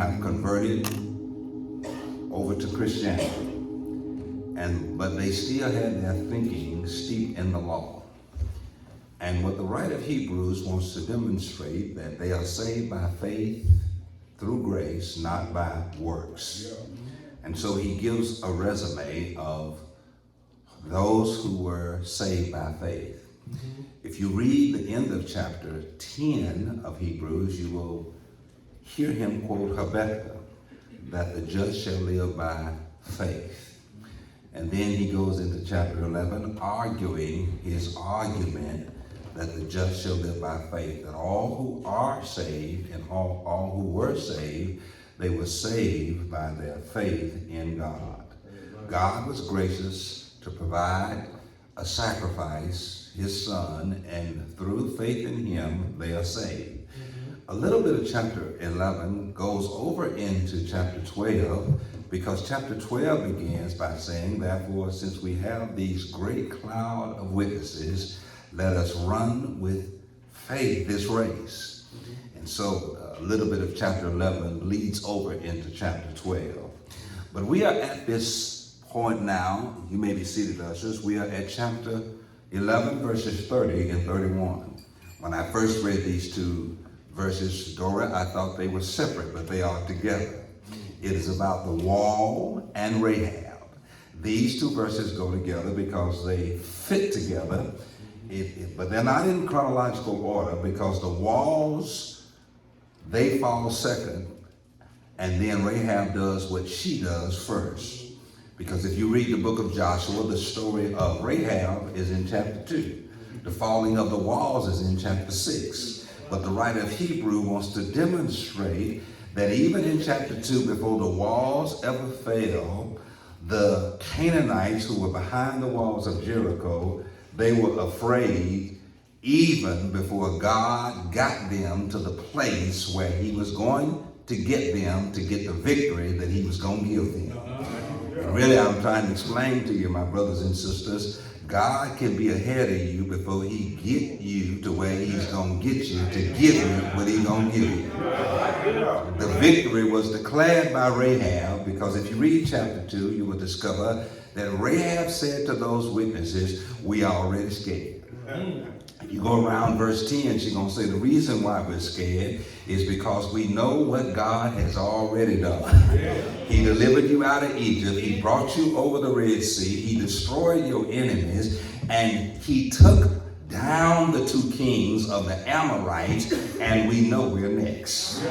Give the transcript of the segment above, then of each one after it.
have converted over to Christianity, but they still had their thinking steeped in the law. And what the writer of Hebrews wants to demonstrate, that they are saved by faith through grace, not by works. And so he gives a resume of those who were saved by faith. If you read the end of chapter 10 of Hebrews, you will hear him quote Habakkuk, that the just shall live by faith. And then he goes into chapter 11, arguing his argument that the just shall live by faith, that all who are saved and all who were saved, they were saved by their faith in God. God was gracious to provide a sacrifice, his son, and through faith in him, they are saved. A little bit of chapter 11 goes over into chapter 12, because chapter 12 begins by saying, therefore, since we have these great cloud of witnesses, let us run with faith this race. And so a little bit of chapter 11 leads over into chapter 12. But we are at this point now. You may be seated, ushers. We are at chapter 11, verses 30 and 31. When I first read these two verses, Dora, I thought they were separate, but they are together. It is about the wall and Rahab. These two verses go together because they fit together. But they're not in chronological order, because the walls, they fall second, and then Rahab does what she does first. Because if you read the book of Joshua, the story of Rahab is in chapter 2. The falling of the walls is in chapter 6. But the writer of Hebrew wants to demonstrate that even in chapter 2, before the walls ever fell, the Canaanites who were behind the walls of Jericho, they were afraid even before God got them to the place where he was going to get them to get the victory that he was going to give them. And really, I'm trying to explain to you, my brothers and sisters, God can be ahead of you before he get you to where he's going to get you to give you what he's going to give you. The victory was declared by Rahab, because if you read chapter 2, you will discover that Rahab said to those witnesses, we are already scared. If you go around verse 10, she's going to say the reason why we're scared is because we know what God has already done. He delivered you out of Egypt. He brought you over the Red Sea. He destroyed your enemies, and he took down the two kings of the Amorites, and we know we're next.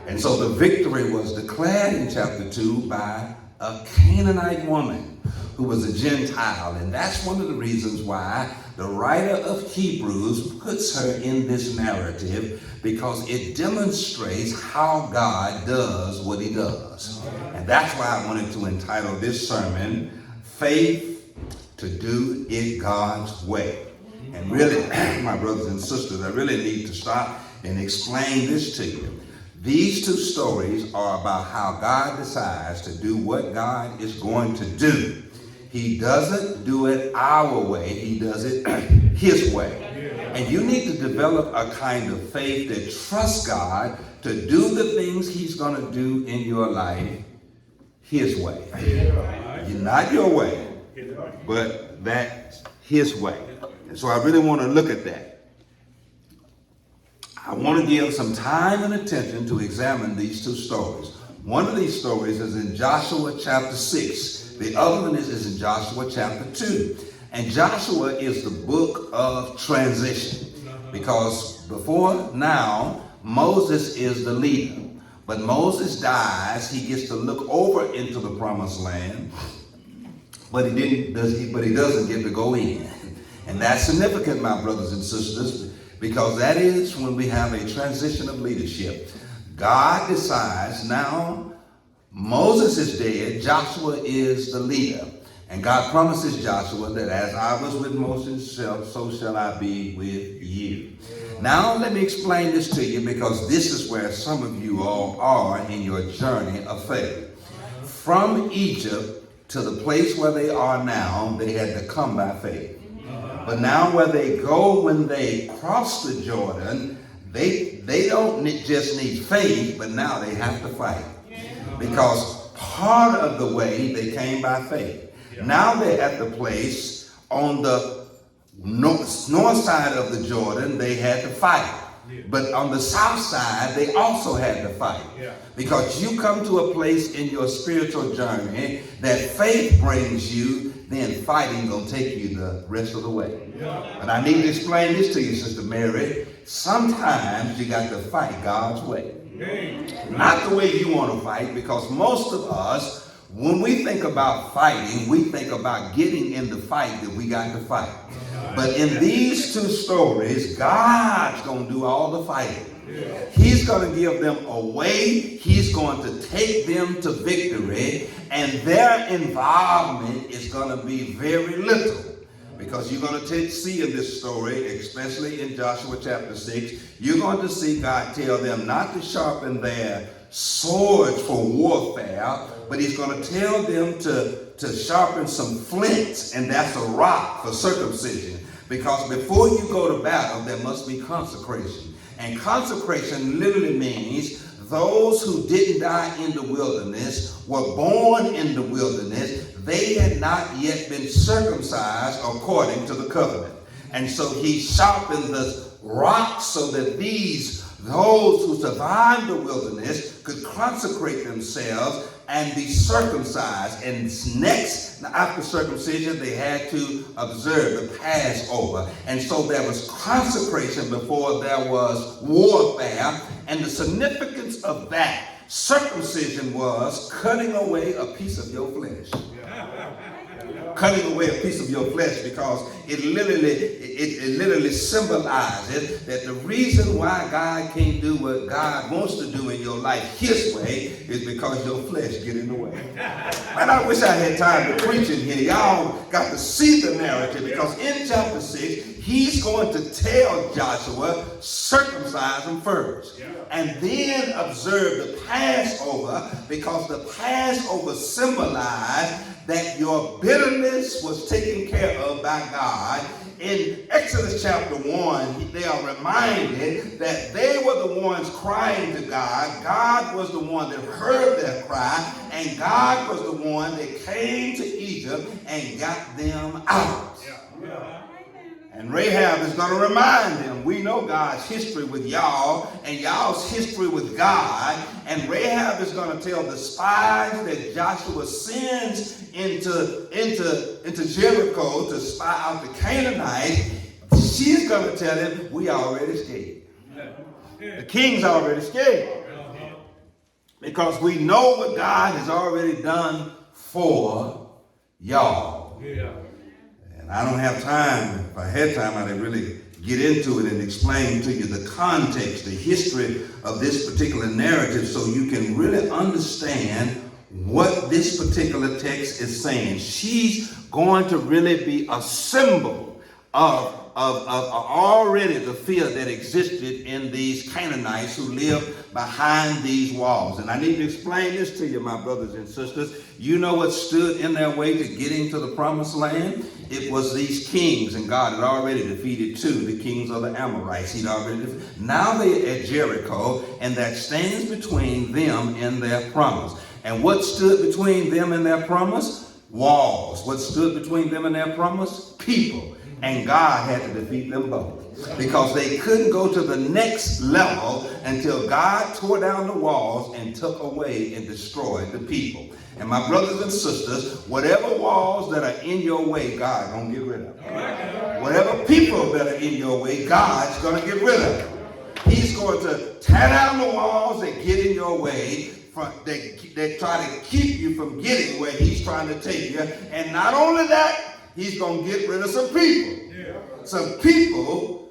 And so the victory was declared in chapter 2 by a Canaanite woman who was a Gentile. And that's one of the reasons why the writer of Hebrews puts her in this narrative, because it demonstrates how God does what he does. And that's why I wanted to entitle this sermon, Faith to Do It God's Way. And really, my brothers and sisters, I really need to stop and explain this to you. These two stories are about how God decides to do what God is going to do. He doesn't do it our way. He does it his way. And you need to develop a kind of faith that trusts God to do the things he's going to do in your life his way. Not your way, but that's his way. And so I really want to look at that. I want to give some time and attention to examine these two stories. One of these stories is in Joshua chapter 6. The other one is in Joshua chapter 2. And Joshua is the book of transition, because before now, Moses is the leader. But Moses dies, he gets to look over into the promised land, but he doesn't get to go in. And that's significant, my brothers and sisters, because that is when we have a transition of leadership. God decides now Moses is dead, Joshua is the leader. And God promises Joshua that as I was with Moses, so shall I be with you. Now let me explain this to you, because this is where some of you all are in your journey of faith. From Egypt to the place where they are now, they had to come by faith. But now where they go when they cross the Jordan, They don't just need faith, but now they have to fight. Because part of the way they came by faith. Now they're at the place on the north side of the Jordan, they had to fight. But on the south side, they also had to fight. Because you come to a place in your spiritual journey that faith brings you, then fighting gonna take you the rest of the way. But I need to explain this to you, Sister Mary. Sometimes you got to fight God's way. Not the way you want to fight, because most of us, when we think about fighting, we think about getting in the fight that we got to fight. But in these two stories, God's going to do all the fighting. He's going to give them a way. He's going to take them to victory. And their involvement is going to be very little. Because you're going to see in this story, especially in Joshua chapter 6, you're going to see God tell them not to sharpen their swords for warfare, but he's going to tell them to sharpen some flints, and that's a rock for circumcision. Because before you go to battle, there must be consecration. And consecration literally means those who didn't die in the wilderness were born in the wilderness. They had not yet been circumcised according to the covenant. And so he sharpened the rocks so that those who survived the wilderness could consecrate themselves and be circumcised. And next, after circumcision, they had to observe the Passover. And so there was consecration before there was warfare. And the significance of that circumcision was cutting away a piece of your flesh. Cutting away a piece of your flesh, because it literally symbolizes that the reason why God can't do what God wants to do in your life his way is because your flesh get in the way. And I wish I had time to preach in here. Y'all got to see the narrative, because in chapter 6, he's going to tell Joshua, circumcise them first. And then observe the Passover, because the Passover symbolized that your bitterness was taken care of by God. In Exodus chapter 1, they are reminded that they were the ones crying to God. God was the one that heard their cry, and God was the one that came to Egypt and got them out. And Rahab is going to remind them, we know God's history with y'all and y'all's history with God. And Rahab is going to tell the spies that Joshua sends into Jericho to spy out the Canaanites. She's going to tell them, we already escaped. The king's already escaped. Because we know what God has already done for y'all. I don't have time. If I had time, I'd really get into it and explain to you the context, the history of this particular narrative, so you can really understand what this particular text is saying. She's going to really be a symbol of already the fear that existed in these Canaanites who lived behind these walls. And I need to explain this to you, my brothers and sisters. You know what stood in their way to getting to the promised land? It was these kings, and God had already defeated two, the kings of the Amorites. He'd already defeated. Now they're at Jericho, and that stands between them and their promise. And what stood between them and their promise? Walls. What stood between them and their promise? People. And God had to defeat them both, because they couldn't go to the next level until God tore down the walls and took away and destroyed the people. And my brothers and sisters, whatever walls that are in your way, God's going to get rid of. Whatever people that are in your way, God's going to get rid of. He's going to tear down the walls that get in your way, that try to keep you from getting where he's trying to take you. And not only that, he's going to get rid of some people. Some people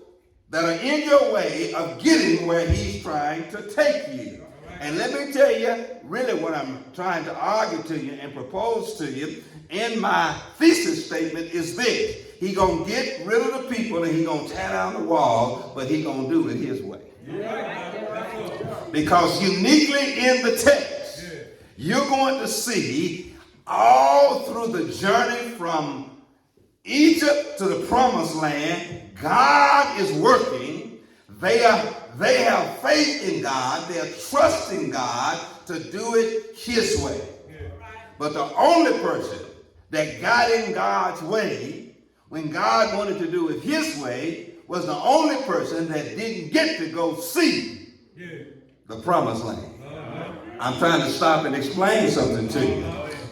that are in your way of getting where he's trying to take you. And let me tell you, really what I'm trying to argue to you and propose to you in my thesis statement is this. He's going to get rid of the people and he's going to tear down the wall, but he's going to do it his way. Because uniquely in the text, you're going to see all through the journey from Egypt to the promised land, God is working. They are They have faith in God. They're trusting God to do it his way. But the only person that got in God's way when God wanted to do it his way was the only person that didn't get to go see the promised land. I'm trying to stop and explain something to you.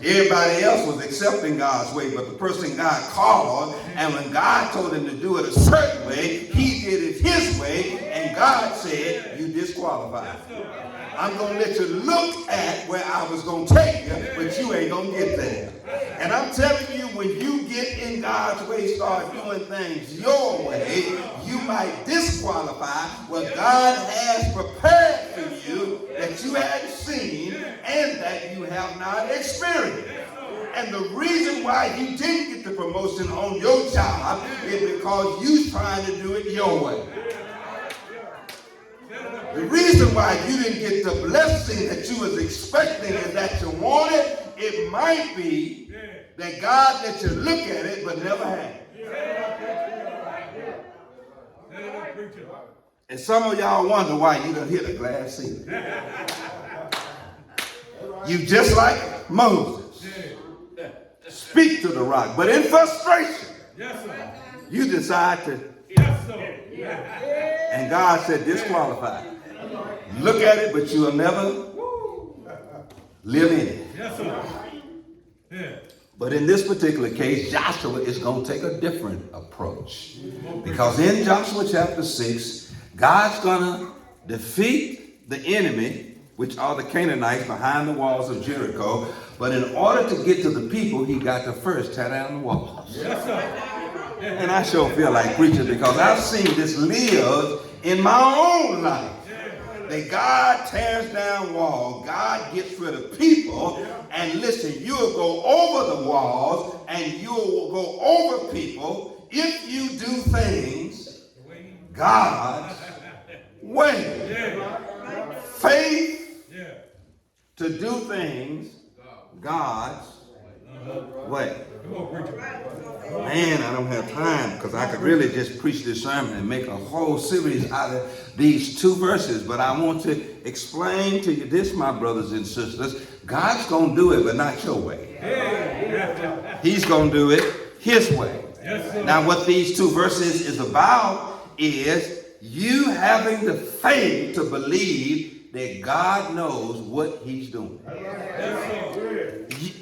Everybody else was accepting God's way, but the person God called, and when God told him to do it a certain way, he did it his way, and God said, you disqualified. I'm going to let you look at where I was going to take you, but you ain't going to get there. And I'm telling you, when you get in God's way, start doing things your way, you might disqualify what God has prepared for you that you hadn't seen and that you have not experienced. And the reason why you didn't get the promotion on your job is because you're trying to do it your way. The reason why you didn't get the blessing that you was expecting and that you wanted, it might be that God let you look at it but never had it. And some of y'all wonder why you done hit a glass ceiling. You just like Moses. Speak to the rock, but in frustration, you decide to. And God said, disqualified. Look at it, but you will never live in it. But in this particular case, Joshua is going to take a different approach. Because in Joshua chapter 6, God's going to defeat the enemy, which are the Canaanites behind the walls of Jericho. But in order to get to the people, he got to first tear down the walls. And I sure feel like preaching because I've seen this live in my own life. That God tears down walls, God gets rid of people, and listen, you'll go over the walls and you'll go over people if you do things God's way. Faith to do things God's way. Man, I don't have time because I could really just preach this sermon and make a whole series out of these two verses. But I want to explain to you this, my brothers and sisters. God's going to do it, but not your way. He's going to do it his way. Now, what these two verses is about is you having the faith to believe that God knows what he's doing.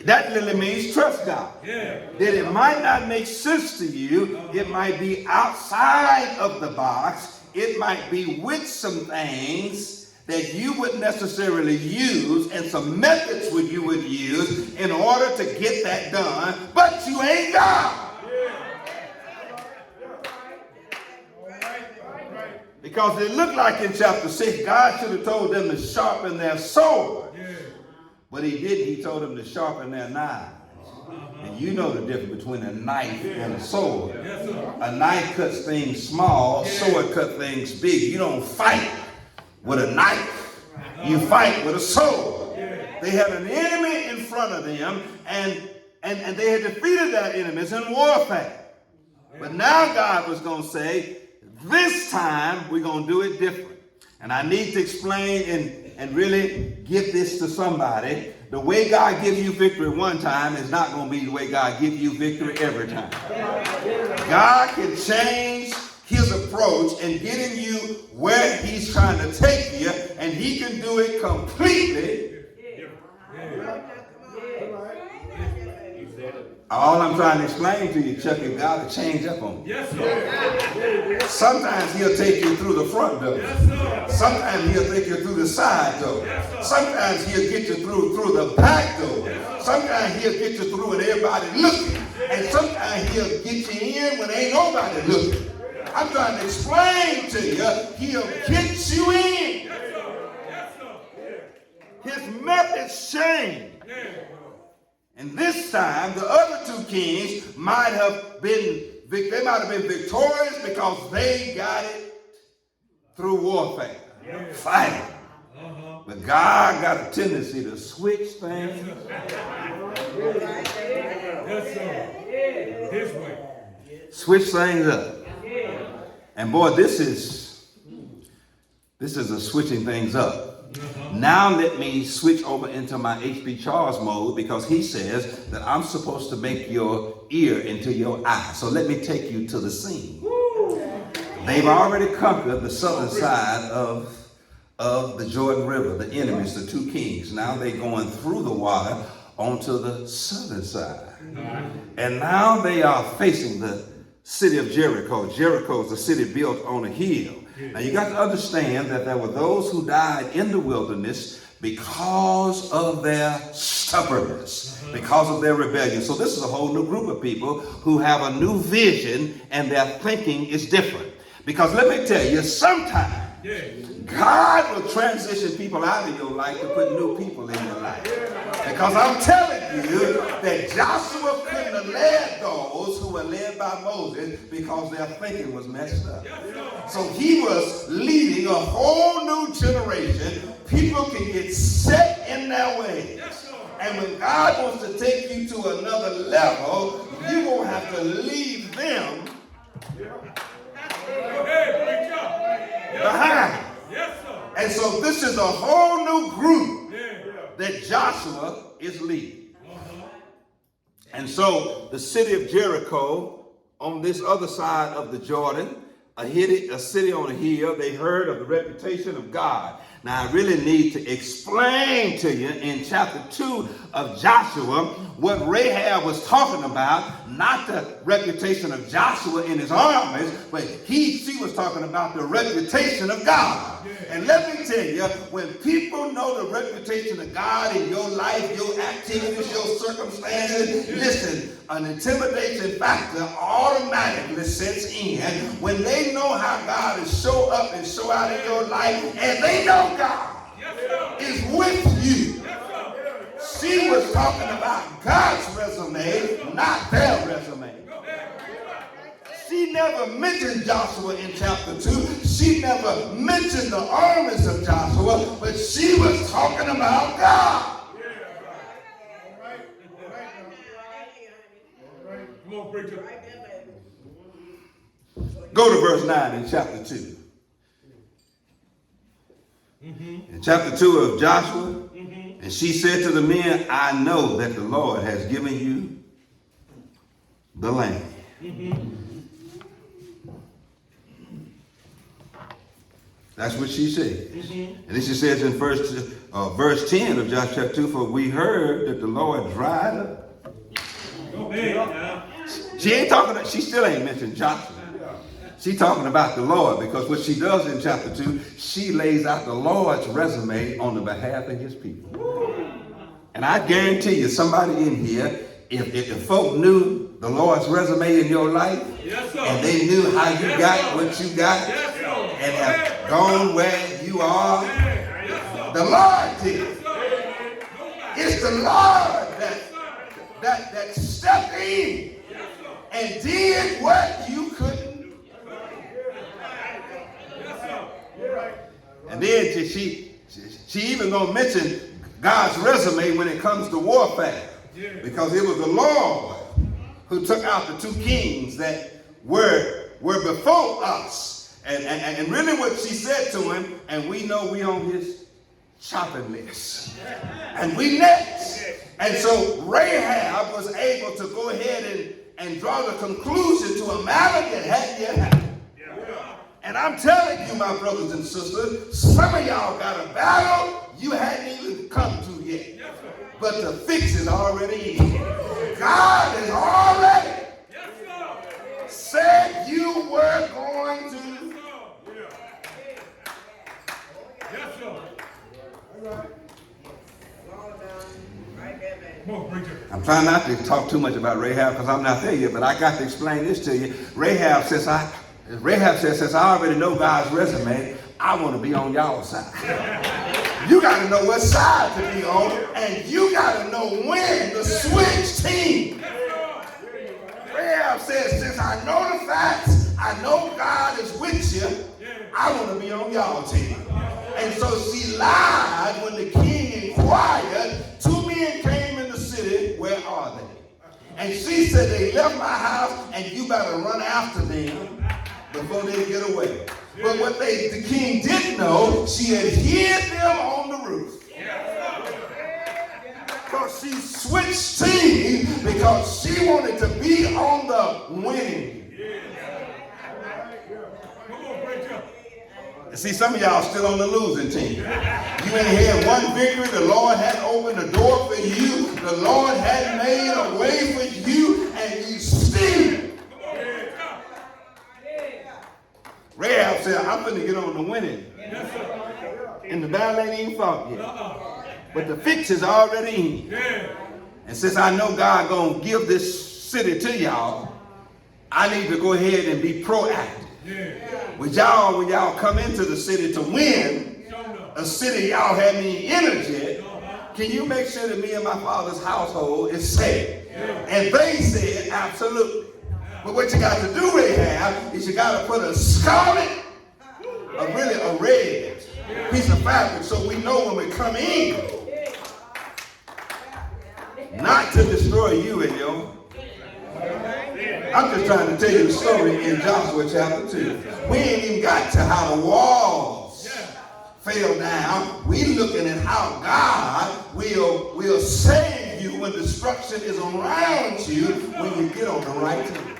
That really means trust God. That it might not make sense to you. It might be outside of the box. It might be with some things that you wouldn't necessarily use and some methods you would use in order to get that done, but you ain't God. Because it looked like in chapter 6, God should have told them to sharpen their sword. But he didn't. He told them to sharpen their knives. And you know the difference between a knife and a sword. A knife cuts things small, a sword cuts things big. You don't fight with a knife. You fight with a sword. They had an enemy in front of them, and they had defeated their enemies in warfare. But now God was going to say, this time we're going to do it different. And I need to explain and really give this to somebody. The way God gives you victory one time is not going to be the way God gives you victory every time. God can change his approach and getting you where he's trying to take you, and he can do it completely. All I'm trying to explain to you, Chuck, is God will change up on you. Sometimes he'll take you through the front door. Sometimes he'll take you through the side door. Sometimes he'll get you through the back door. Sometimes he'll get you through when everybody's looking. And sometimes he'll get you in when ain't nobody looking. I'm trying to explain to you, he'll get you in. His methods change. And this time, the other two kings might have been victorious because they got it through warfare, fighting. But God got a tendency to switch things. Switch things up. And boy, this is This is a switching things up. Now let me switch over into my H.B. Charles mode, because he says that I'm supposed to make your ear into your eye. So let me take you to the scene. They've already conquered the southern side of the Jordan River, the enemies, the two kings. Now they're going through the water onto the southern side. And now they are facing the city of Jericho. Jericho is a city built on a hill. Now you got to understand that there were those who died in the wilderness because of their stubbornness, because of their rebellion. So this is a whole new group of people who have a new vision, and their thinking is different. Because let me tell you, sometimes God will transition people out of your life to put new people in your life. Because I'm telling you that Joshua couldn't have led those who were led by Moses because their thinking was messed up. So he was leading a whole new generation. People can get set in their ways. And when God wants to take you to another level, you're going to have to leave them behind. And so this is a whole new group that Joshua is leading. And so the city of Jericho, on this other side of the Jordan, a city on a hill, they heard of the reputation of God. Now I really need to explain to you in chapter 2 of Joshua what Rahab was talking about, not the reputation of Joshua in his armies, but she was talking about the reputation of God. And let me tell you, when people know the reputation of God in your life, your activities, your circumstances, listen, an intimidation factor automatically sets in when they know how God is show up and show out in your life, and they know God is with you. She was talking about God's resume, not their resume. She never mentioned Joshua in chapter 2. She never mentioned the armies of Joshua, but she was talking about God. Go to verse 9 in chapter 2. In chapter 2 of Joshua, and she said to the men, I know that the Lord has given you the land. That's what she said. And then she says in verse 10 of Joshua chapter 2, for we heard that the Lord dried up. She still ain't mentioned Joshua. She's talking about the Lord, because what she does in chapter 2, she lays out the Lord's resume on the behalf of his people. And I guarantee you, somebody in here, if folk knew the Lord's resume in your life, and they knew how you got what you got, and have gone where you are, the Lord did. It's the Lord that stepped in and did what you couldn't. And then she even gonna mention God's resume when it comes to warfare, because it was the Lord who took out the two kings that were before us. And really what she said to him, and we know we on his shopping list. And we next. And so Rahab was able to go ahead and draw the conclusion to a matter that hadn't yet happened. And I'm telling you, my brothers and sisters, some of y'all got a battle you hadn't even come to yet. But the fix is already in. God has already said you were going to. I'm trying not to talk too much about Rahab because I'm not there yet, but I got to explain this to you. Rahab says, since I already know God's resume, I want to be on y'all's side. You got to know what side to be on, and you got to know when to switch teams. Rahab says, since I know the facts, I know God is with you, I want to be on y'all's team. And so she lied when the king inquired. Two men came in the city, where are they? And she said, they left my house, and you better run after them before they get away. But what the king didn't know, she had hid them on the roof. Because she switched teams because she wanted to be on the winning. See, some of y'all still on the losing team. You ain't had one victory. The Lord hadn't opened the door for you. The Lord hadn't made a way for you, and you still. Rahab said, I'm going to get on the winning. And the battle ain't even fought yet. But the fix is already in. And since I know God going to give this city to y'all, I need to go ahead and be proactive. With y'all, when y'all come into the city to win, a city y'all have any energy, can you make sure that me and my father's household is safe? And they said, absolutely. But what you got to do, Rahab, is you got to put a scarlet, a red piece of fabric so we know when we come in, not to destroy you and your. I'm just trying to tell you the story in Joshua chapter 2. We ain't even got to how the walls fell down. We looking at how God will save you when destruction is around you when you get on the right team.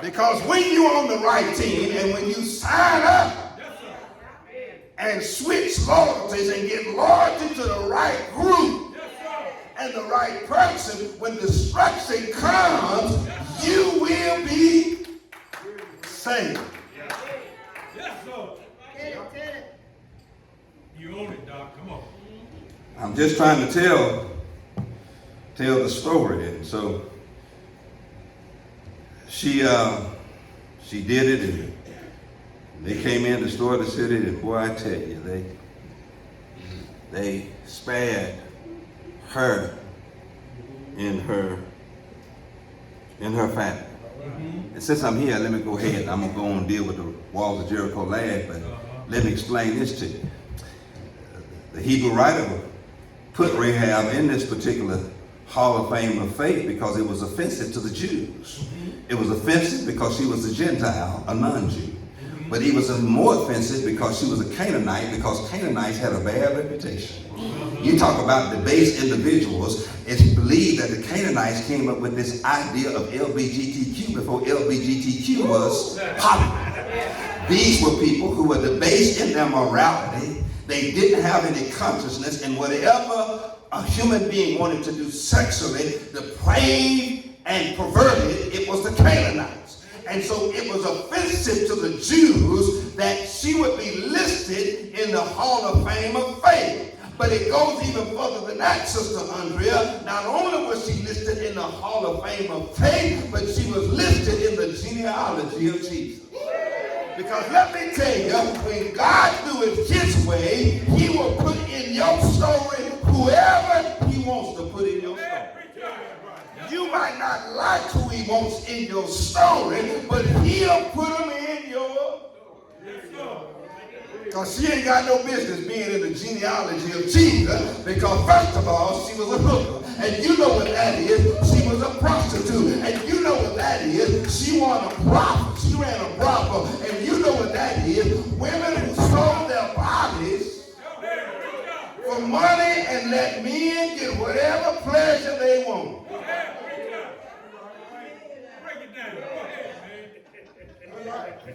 Because when you're on the right team and when you sign up and switch loyalties and get loyalty to the right group, and the right person, when destruction comes, you will be saved. Yes, sir. You own it, Doc. Come on. I'm just trying to tell the story. And so she did it, and they came in, destroyed the city, and boy, I tell you, they spared her in her family. And since I'm here, let me go ahead. I'm going to go on and deal with the walls of Jericho last, but let me explain this to you. The Hebrew writer put Rahab in this particular Hall of Fame of faith because it was offensive to the Jews. It was offensive because she was a Gentile, a non-Jew. But it was more offensive because she was a Canaanite, because Canaanites had a bad reputation. You talk about debased individuals. It's believed that the Canaanites came up with this idea of LGBTQ before LGBTQ was popular. These were people who were debased in their morality. They didn't have any consciousness, and whatever a human being wanted to do sexually, depraved and perverted, it was the Canaanites. And so it was offensive to the Jews that she would be listed in the Hall of Fame of faith. But it goes even further than that, Sister Andrea. Not only was she listed in the Hall of Fame of faith, but she was listed in the genealogy of Jesus. Because let me tell you, when God do it his way, he will put in your story whoever he wants to put in your story. You might not like who he wants in your story, but he'll put them in your. Because she ain't got no business being in the genealogy of Jesus. Because first of all, she was a hooker. And you know what that is. She was a prostitute. And you know what that is. She won a brothel. She ran a brothel. And you know what that is. Women who sold their bodies for money and let men get whatever pleasure they want.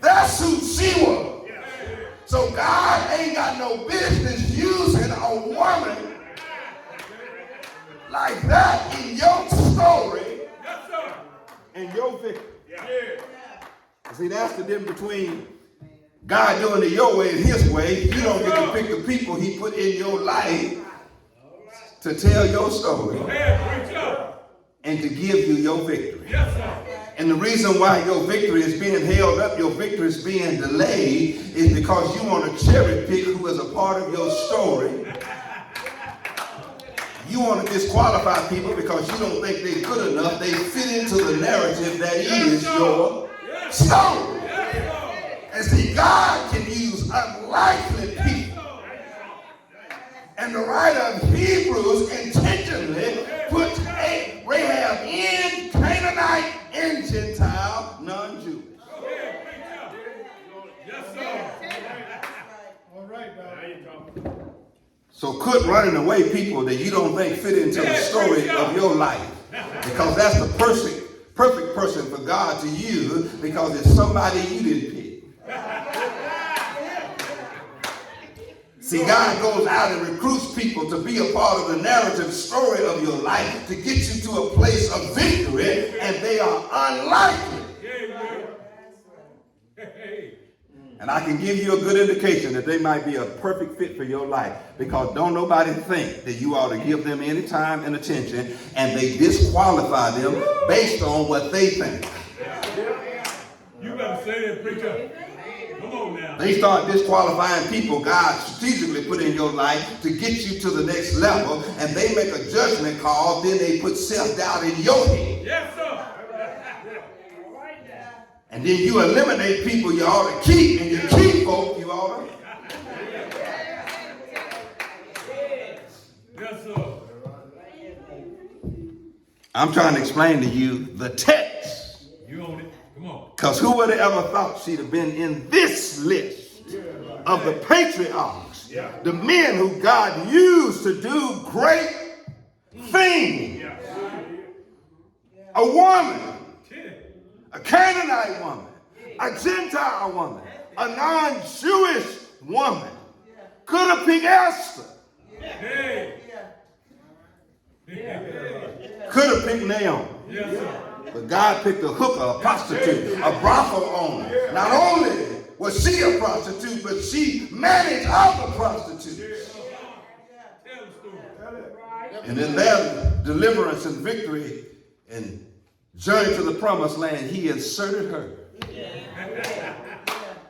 That's who she was. So God ain't got no business using a woman like that in your story and your victory. See, that's the difference between God doing it your way and his way. You don't get to pick the people he put in your life to tell your story and to give you your victory. And the reason why your victory is being held up, your victory is being delayed, is because you want to cherry pick who is a part of your story. You want to disqualify people because you don't think they're good enough. They fit into the narrative that is your story. And see, God can use unlikely people. And the writer of Hebrews intentionally put Rahab in Canaanite and Gentile, non-Jew. So quit running away people that you don't think fit into the story of your life. Because that's the perfect person for God to use, because it's somebody you didn't pick. See, God goes out and recruits people to be a part of the narrative story of your life to get you to a place of victory, and they are unlikely. And I can give you a good indication that they might be a perfect fit for your life, because don't nobody think that you ought to give them any time and attention, and they disqualify them based on what they think. You better say that, preacher. Come on now. They start disqualifying people God strategically put in your life to get you to the next level, and they make a judgment call, then they put self-doubt in your head. Yes, sir. And then you eliminate people you ought to keep, and you keep folk you ought to. Yes, sir. I'm trying to explain to you the text. You own it. Come on. Because who would have ever thought she'd have been in this list of the patriarchs, the men who God used to do great things? A woman, a Canaanite woman, a Gentile woman, a non-Jewish woman, could have picked Esther, could have picked Naomi. Yes, sir. But God picked a hooker, a prostitute, a brothel owner. Not only was she a prostitute, but she managed other prostitutes. And in their deliverance and victory and journey to the promised land, he inserted her.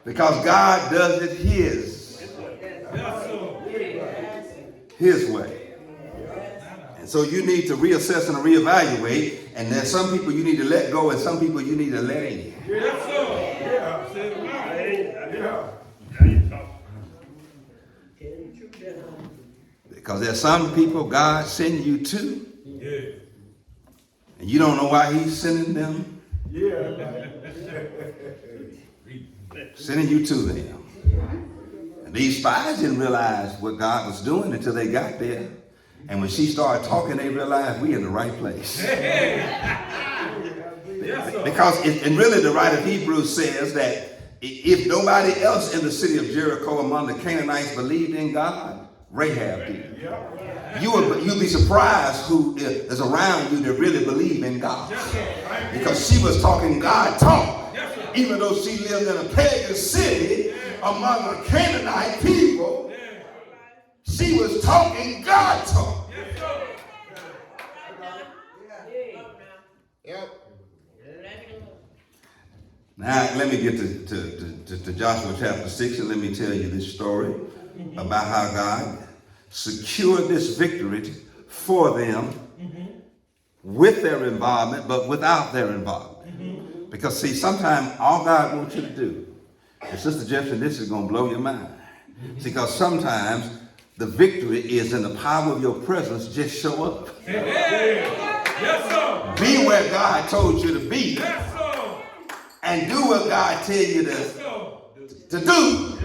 Because God does it his way. And so you need to reassess and reevaluate. And there's some people you need to let go, and some people you need to let in. Yes, sir. Because there's some people God send you to, and you don't know why he's sending them. Sending you to them. And these spies didn't realize what God was doing until they got there. And when she started talking, they realized we in the right place. Because, and really the writer of Hebrews says that if nobody else in the city of Jericho among the Canaanites believed in God, Rahab did. You'll be surprised who is around you that really believe in God. Because she was talking God talk. Even though she lived in a pagan city among the Canaanite people, she was talking God talk. Now, let me get to Joshua chapter 6, and let me tell you this story about how God secured this victory for them with their involvement, but without their involvement. Because, see, sometimes all God wants you to do, and Sister Jefferson, this is going to blow your mind. Because sometimes the victory is in the power of your presence. Just show up. Yes, sir. Be where God told you to be. Yes, sir. And do what God tell you to do.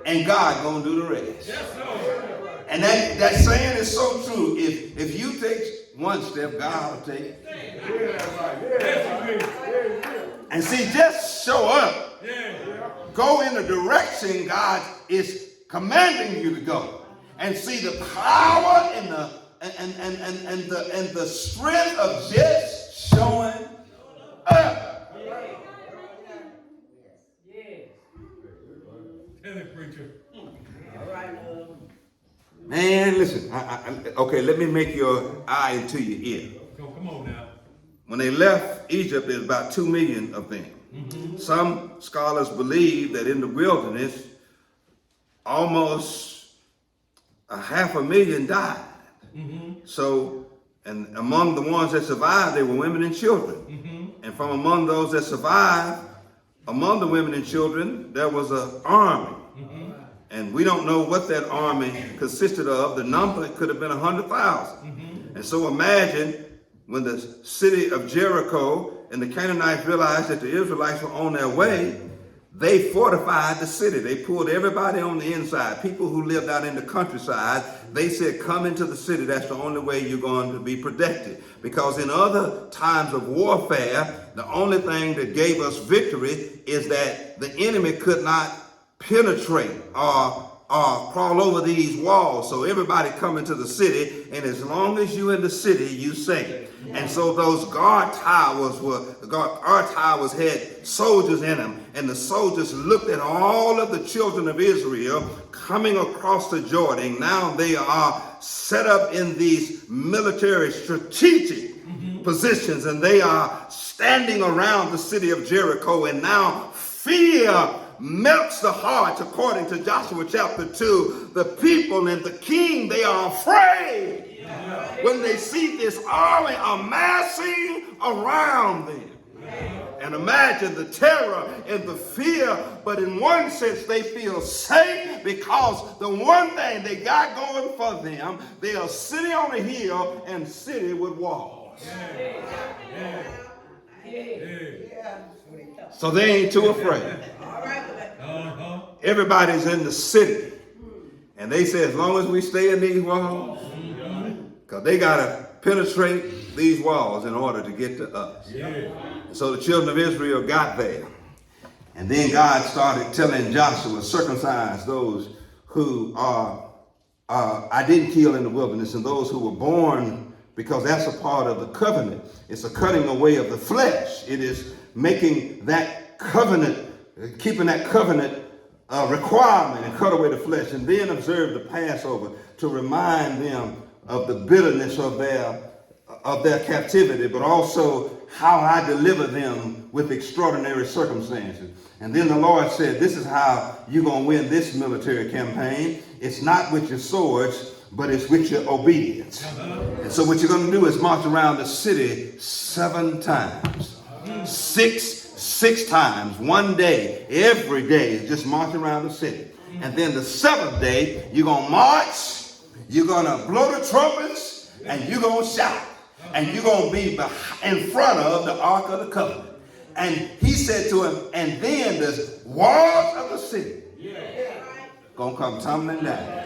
And God gonna do the rest. Yes, sir. And that saying is so true. If you take one step, God will take. And see, just show up. Go in the direction God is commanding you to go. And see the power and the strength of just showing up. Tell it, preacher. Man, listen. Okay, let me make your eye into your ear. Come on now. When they left Egypt, there's about 2 million of them. Some scholars believe that in the wilderness, almost 500,000 died. So, and among the ones that survived, they were women and children. And from among those that survived, among the women and children, there was an army. And we don't know what that army consisted of. The number could have been 100,000. And so imagine when the city of Jericho and the Canaanites realized that the Israelites were on their way, they fortified the city. They pulled everybody on the inside. People who lived out in the countryside, they said, come into the city. That's the only way you're going to be protected. Because in other times of warfare, the only thing that gave us victory is that the enemy could not penetrate or crawl over these walls. So everybody come into the city, and as long as you're in the city, you safe. And so those guard towers had soldiers in them, and the soldiers looked at all of the children of Israel coming across the Jordan. Now they are set up in these military strategic positions, and they are standing around the city of Jericho, and now fear melts the hearts. According to Joshua chapter 2, the people and the king, they are afraid when they see this army amassing around them. And imagine the terror and the fear, but in one sense they feel safe because the one thing they got going for them, they are sitting on a hill and city with walls. So they ain't too afraid. Everybody's in the city. And they say, as long as we stay in these walls, because they got to penetrate these walls in order to get to us. So the children of Israel got there. And then God started telling Joshua, circumcise those who I didn't kill in the wilderness, and those who were born, because that's a part of the covenant. It's a cutting away of the flesh. It is making that covenant, keeping that covenant requirement, and cut away the flesh. And then observe the Passover to remind them of the bitterness of their captivity, but also how I deliver them with extraordinary circumstances. And then the Lord said, this is how you're going to win this military campaign. It's not with your swords, but it's with your obedience. And so what you're going to do is march around the city 7 times. Six times, one day, every day, just march around the city. And then the 7th day, you're going to march, you're going to blow the trumpets, and you're going to shout. And you're going to be in front of the Ark of the Covenant. And he said to him, and then the walls of the city going to come tumbling down.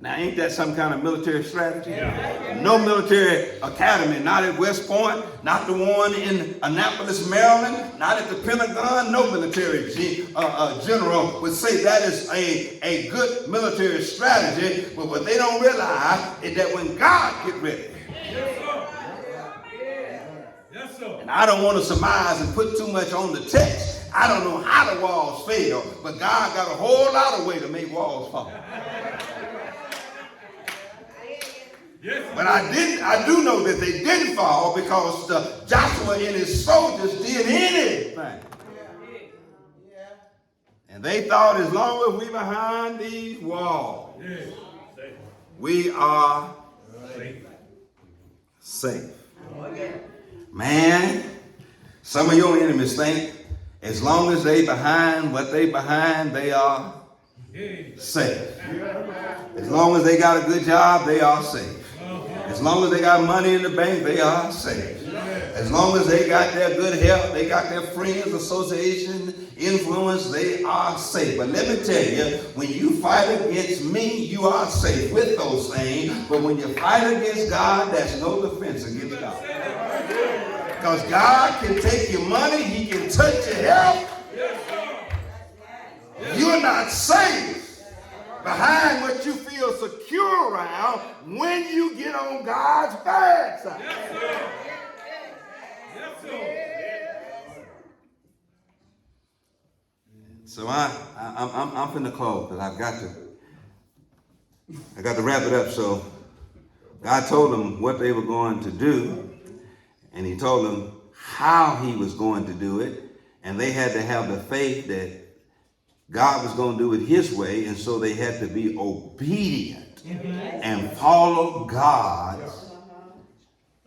Now, ain't that some kind of military strategy? No military academy, not at West Point, not the one in Annapolis, Maryland, not at the Pentagon. No military general would say that is a good military strategy. But what they don't realize is that when God get ready, and I don't want to surmise and put too much on the text. I don't know how the walls fell, but God got a whole lot of way to make walls fall. But I do know that they didn't fall because Joshua and his soldiers did anything. And they thought as long as we behind these walls, we are safe. Man, some of your enemies think as long as they behind what they behind, they are safe. As long as they got a good job, they are safe. As long as they got money in the bank, they are safe. As long as they got their good health, they got their friends, association, influence, they are safe. But let me tell you, when you fight against me, you are safe with those things. But when you fight against God, there's no defense against God. Because God can take your money, he can touch your health. You're not safe behind what you feel secure around when you get on God's bad side. So I'm finna close because I got to wrap it up. So God told them what they were going to do, and he told them how he was going to do it, and they had to have the faith that God was going to do it his way, and so they had to be obedient and follow God's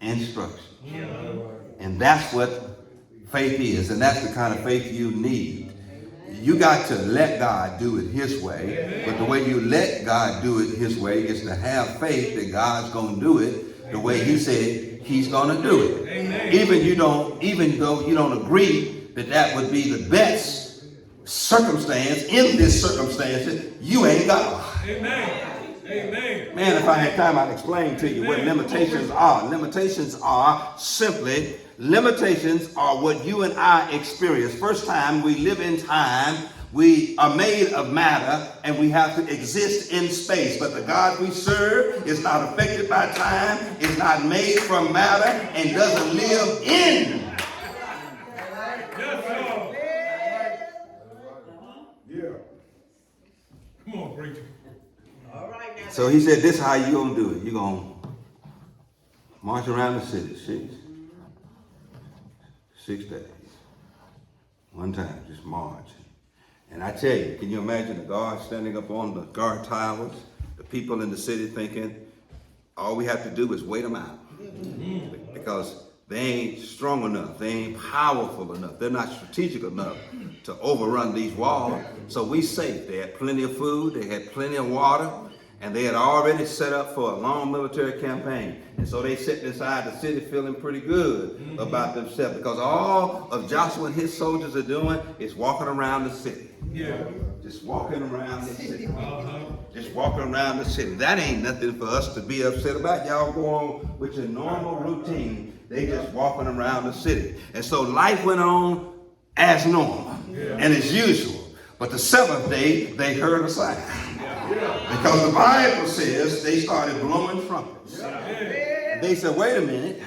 instructions. And that's what faith is, and that's the kind of faith you need. You got to let God do it his way, but the way you let God do it his way is to have faith that God's going to do it the way he said he's going to do it. Even though you don't agree that would be the best circumstance in this circumstance, you ain't God. Amen. Amen. Man, if I had time, I'd explain to you what limitations are. Limitations are simply, limitations are what you and I experience. First time we live in time, we are made of matter, and we have to exist in space. But the God we serve is not affected by time, is not made from matter, and doesn't live in. Yes, Lord. Yeah. Come on, preacher. All right now. So he said, this is how you gonna do it. You're gonna march around the city 6 days. One time, just march. And I tell you, can you imagine the guards standing up on the guard towers, the people in the city thinking, all we have to do is wait them out. Because they ain't strong enough, they ain't powerful enough, they're not strategic enough to overrun these walls. So we safe. They had plenty of food, they had plenty of water, and they had already set up for a long military campaign. And so they sat inside the city feeling pretty good about themselves, because all of Joshua and his soldiers are doing is walking around the city. Yeah. Just walking around the city. Just walking around the city. That ain't nothing for us to be upset about. Y'all go on with your normal routine. They just walking around the city. And so life went on as normal and as usual. But the seventh day, they heard a sound. Because the Bible says they started blowing trumpets. They said, wait a minute.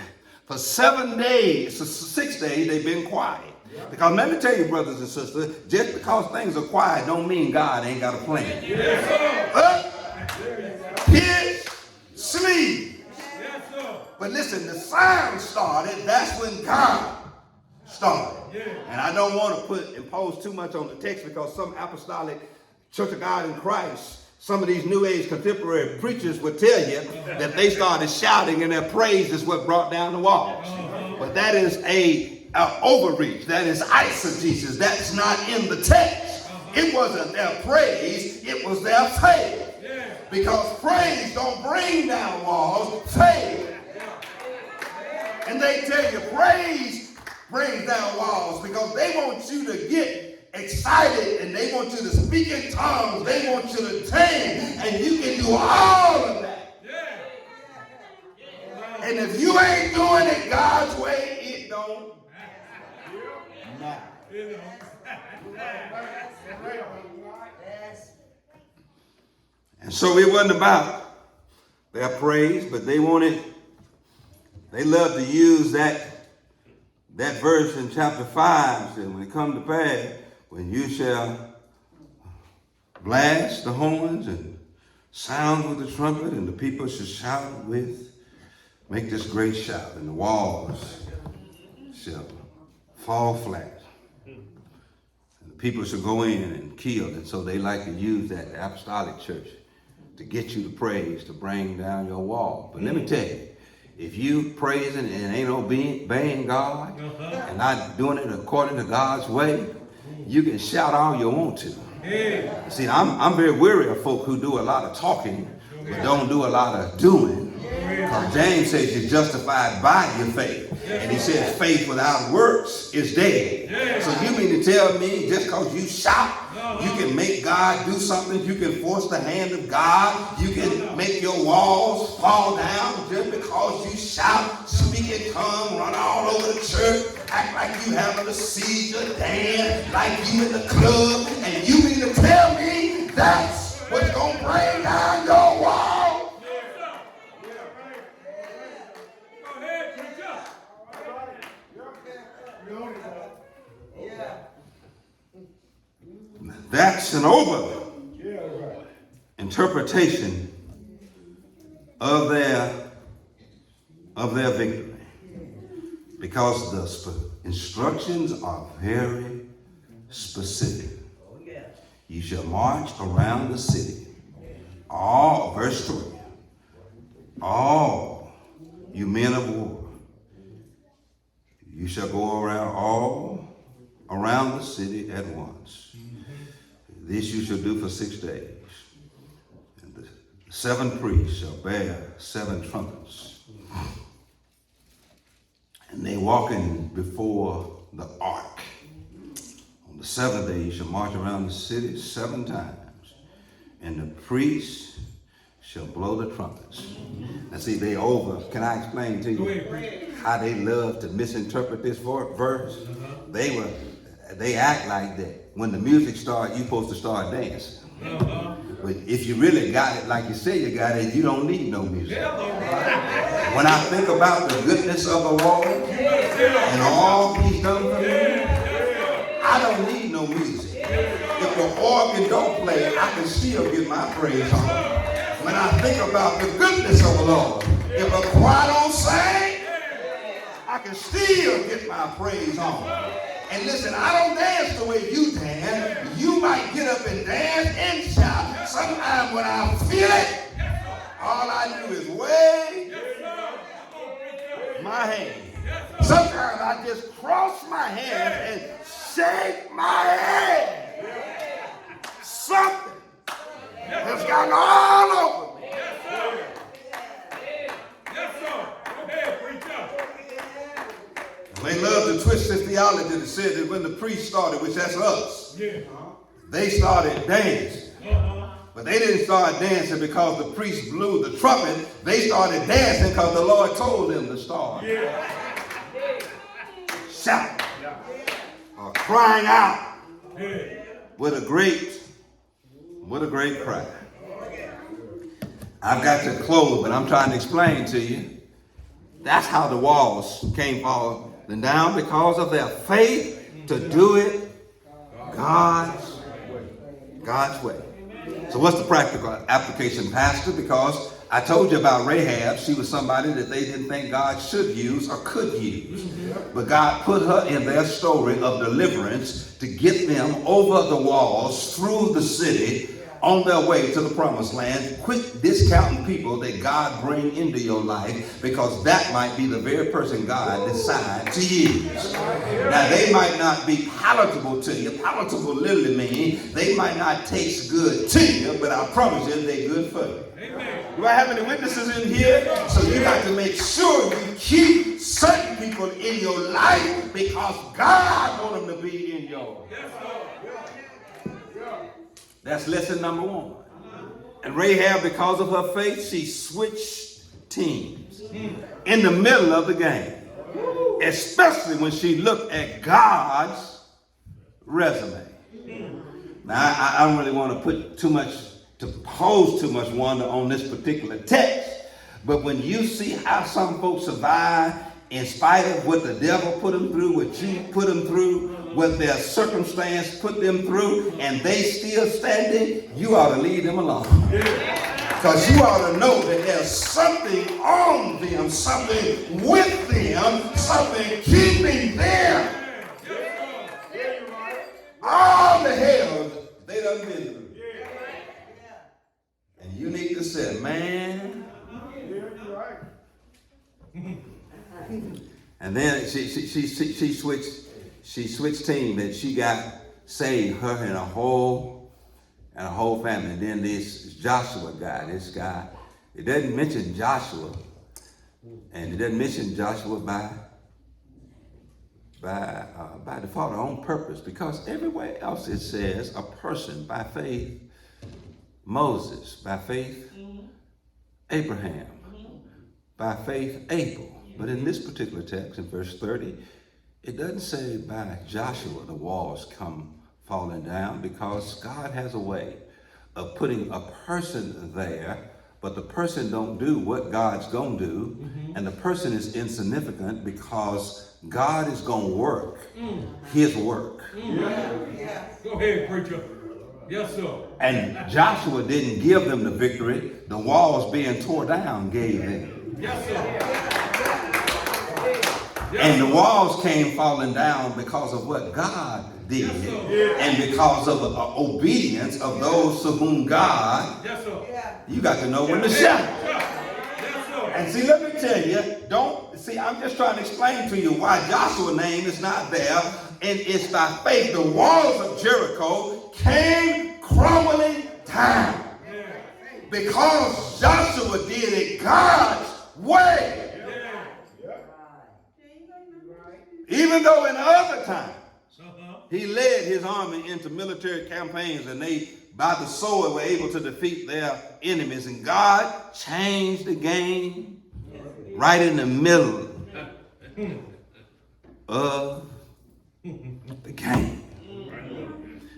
For 7 days, for 6 days, they've been quiet. Because let me tell you, brothers and sisters, just because things are quiet don't mean God ain't got a plan. Up, hit, sleep. But listen, the sound started, that's when God started. And I don't want to impose too much on the text, because some apostolic Church of God in Christ, some of these New Age contemporary preachers would tell you that they started shouting and their praise is what brought down the walls. But that is a overreach. That is eisegesis. That's not in the text. It wasn't their praise, it was their faith. Because praise don't bring down walls, faith. And they tell you praise brings down walls, because they want you to get excited and they want you to speak in tongues. They want you to sing, and you can do all of that. And if you ain't doing it God's way, it don't matter. And so it wasn't about their praise, but they loved to use that verse in chapter 5. Said, when it come to pass, when you shall blast the horns and sound with the trumpet, and the people shall shout make this great shout, and the walls shall fall flat. And the people shall go in and kill. And so they like to use that, the apostolic church, to get you to praise, to bring down your wall. But let me tell you, if you praising and ain't obeying God and not doing it according to God's way, you can shout all you want to. See, I'm very weary of folk who do a lot of talking but don't do a lot of doing. Because James says you're justified by your faith. And he says faith without works is dead. So you mean to tell me just because you shout, you can make God do something? You can force the hand of God? You can make your walls fall down just because you shout, speak in tongues, run all over the church, act like you having a seizure, dance like you in the club, and you mean to tell me that's what's going to bring down your wall? That's an over interpretation of their victory, because the instructions are very specific. You shall march around the city. All, verse 3, all you men of war, you shall go around the city at once. This you shall do for 6 days. And the 7 priests shall bear 7 trumpets. And they walking before the ark. the seventh day you shall march around the city 7 times, and the priest shall blow the trumpets. Now see, can I explain to you how they love to misinterpret this verse? They act like that. When the music starts, you're supposed to start dancing. But if you really got it like you say you got it, you don't need no music. When I think about the goodness of the Lord and all he's done for me, I don't need no music. If the organ don't play, I can still get my praise on. When I think about the goodness of the Lord, if a choir don't sing, I can still get my praise on. And listen, I don't dance the way you dance. You might get up and dance and shout. Sometimes when I feel it, all I do is wave my hand. Sometimes I just cross my hands and shake my head. Something has gotten all over me. They love to twist this theology that said that when the priest started, which that's us, they started dancing. But they didn't start dancing because the priest blew the trumpet. They started dancing because the Lord told them to start. Shouting or crying out with a great cry. I've got to close, but I'm trying to explain to you. That's how the walls came falling down, because of their faith to do it God's way. So what's the practical application, Pastor? Because I told you about Rahab. She was somebody that they didn't think God should use or could use. But God put her in their story of deliverance to get them over the walls, through the city, on their way to the promised land. Quit discounting people that God bring into your life, because that might be the very person God decides to use. Now, they might not be palatable to you. Palatable literally means they might not taste good to you, but I promise you they're good for you. Amen. Do I have any witnesses in here? So you got to make sure you keep certain people in your life, because God wants them to be in yours. That's lesson number 1. And Rahab, because of her faith, she switched teams in the middle of the game, especially when she looked at God's resume. Now, I don't really want to pose too much wonder on this particular text, but when you see how some folks survive in spite of what the devil put them through, what you put them through, what their circumstance put them through, and they still standing, you ought to leave them alone. Because you ought to know that there's something on them, something with them, something keeping them. All the hell they done been through. And you need to say, man. And then she switched team, and she got saved, her and her whole family. And then this Joshua guy, it doesn't mention Joshua, and it doesn't mention Joshua by default or on purpose, because everywhere else it says a person by faith, Moses, by faith, Abraham, by faith, Abel. But in this particular text, in verse 30, it doesn't say by Joshua the walls come falling down, because God has a way of putting a person there, but the person don't do what God's gonna do, and the person is insignificant because God is gonna work his work. Go ahead, preacher. Yes, sir. And Joshua didn't give them the victory. The walls being tore down gave them. Yes, sir. And the walls came falling down because of what God did, and because of the obedience of those to whom God, you got to know when to shout. And see, let me tell you, I'm just trying to explain to you why Joshua's name is not there, and it's by faith the walls of Jericho came crumbling down, because Joshua did it God's way. Even though in other times, He led his army into military campaigns, and they, by the sword, were able to defeat their enemies. And God changed the game right in the middle of the game.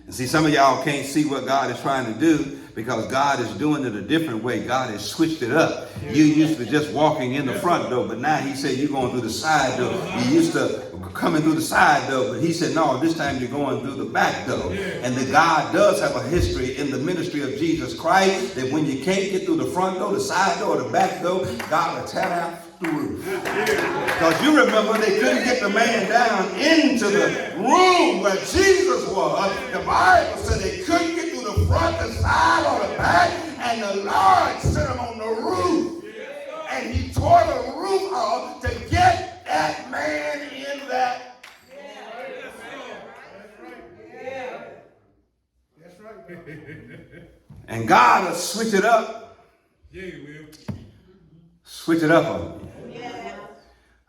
And see, some of y'all can't see what God is trying to do because God is doing it a different way. God has switched it up. You used to just walking in the front door, but now he said you're going through the side door. You used to coming through the side door, but he said, no, this time you're going through the back door. And that God does have a history in the ministry of Jesus Christ that when you can't get through the front door, the side door, the back door, God will tear out the roof. Because you remember they couldn't get the man down into the room where Jesus was. The Bible said they couldn't get through the front, the side, or the back, and the Lord set him on the roof. And he tore the roof off to get that man in that. That's right. And God will switch it up. Yeah, he will. Switch it up on you.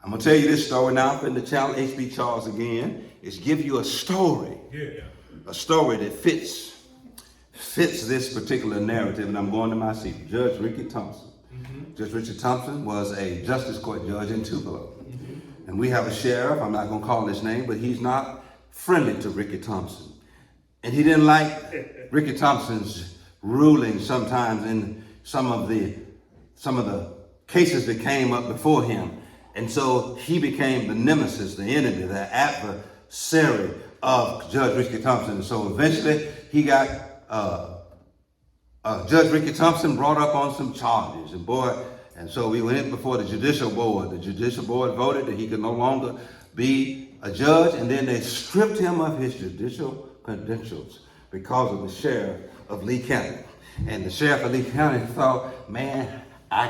I'm going to tell you this story now. I'm going to challenge H.B. Charles again. Is give you a story. Yeah. A story that fits this particular narrative. And I'm going to my seat. Judge Ricky Thompson. Judge Richard Thompson was a justice court judge in Tupelo. And we have a sheriff, I'm not going to call his name, but he's not friendly to Ricky Thompson. And he didn't like Ricky Thompson's ruling sometimes in some of the cases that came up before him. And so he became the nemesis, the enemy, the adversary of Judge Ricky Thompson. And so eventually he got Judge Ricky Thompson brought up on some charges. And so we went before the judicial board. The judicial board voted that he could no longer be a judge. And then they stripped him of his judicial credentials because of the sheriff of Lee County. And the sheriff of Lee County thought, man, I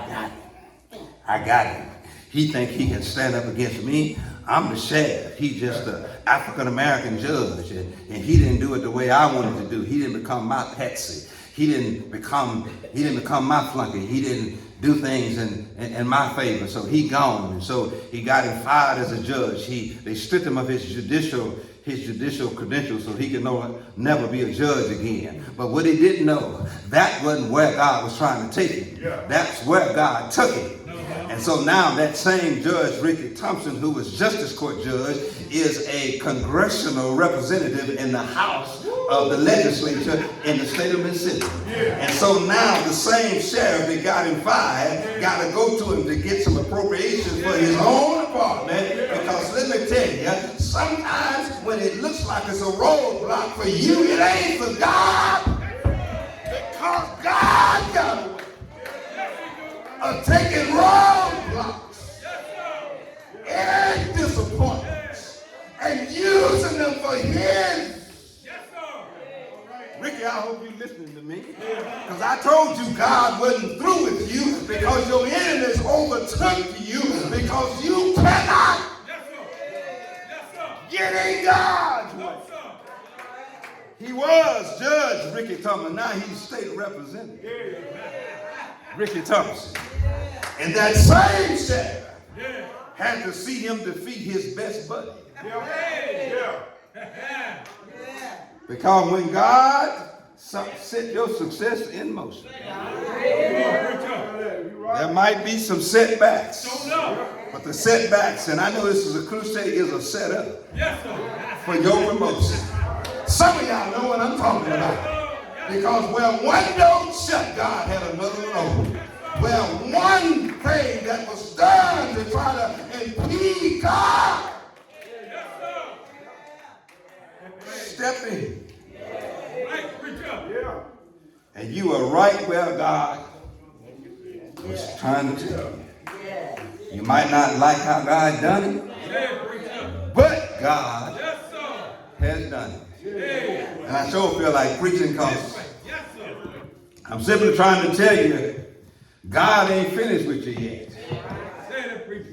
got him. He think he can stand up against me. I'm the sheriff. He's just an African-American judge. And he didn't do it the way I wanted to do. He didn't become my patsy. He didn't become my flunky. He didn't do things in my favor. So he gone. And so he got him fired as a judge. They stripped him of his judicial credentials so he could never be a judge again. But what he didn't know, that wasn't where God was trying to take him. Yeah. That's where God took him. And so now that same Judge Ricky Thompson, who was justice court judge, is a congressional representative in the House of the legislature in the state of Mississippi. And so now the same sheriff that got him fired got to go to him to get some appropriations for his own department. Because let me tell you, sometimes when it looks like it's a roadblock for you, it ain't for God. Because God got a way of taking roadblocks and disappointments and using them for his. Ricky, I hope you're listening to me. Because I told you God wasn't through with you because your enemies overtook you because you cannot get in God's way. He was Judge Ricky Thompson. Now he's state representative. Ricky Thompson. And that same sheriff had to see him defeat his best buddy. Because when God set your success in motion, there might be some setbacks. But the setbacks, and I know this is a crusade, is a setup for your promotion. Some of y'all know what I'm talking about. Because where one door shut, God had another one open. Where one thing that was done to try to impede God, step in. And you are right where God was trying to tell you. You might not like how God done it, but God has done it. And I sure feel like preaching because I'm simply trying to tell you, God ain't finished with you yet.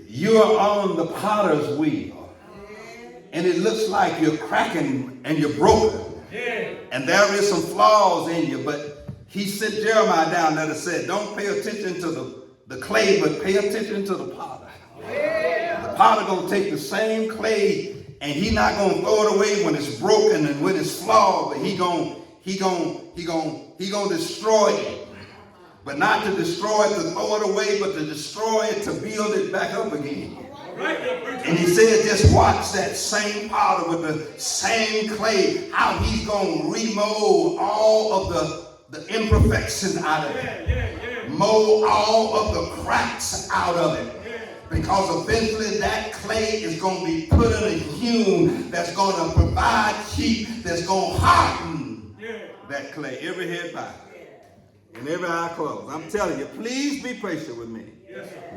You are on the potter's wheel. And it looks like you're cracking and you're broken. And there is some flaws in you, but he sent Jeremiah down there and said, don't pay attention to the clay, but pay attention to the potter. The potter gonna take the same clay And he not gonna throw it away when it's broken and when it's flawed, but he gonna destroy it. But not to destroy it, to throw it away, but to destroy it, to build it back up again. And he said, just watch that same potter with the same clay, how he's going to remold all of the imperfections out of it. Mold all of the cracks out of it. Because eventually that clay is going to be put in a hewn that's going to provide heat, that's going to harden that clay. Every head bowed and every eye closed. I'm telling you, please be patient with me.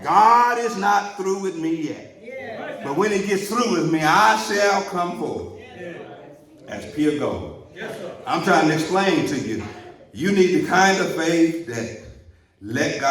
God is not through with me yet. But when he gets through with me, I shall come forth as pure gold. I'm trying to explain to you, you need the kind of faith that let God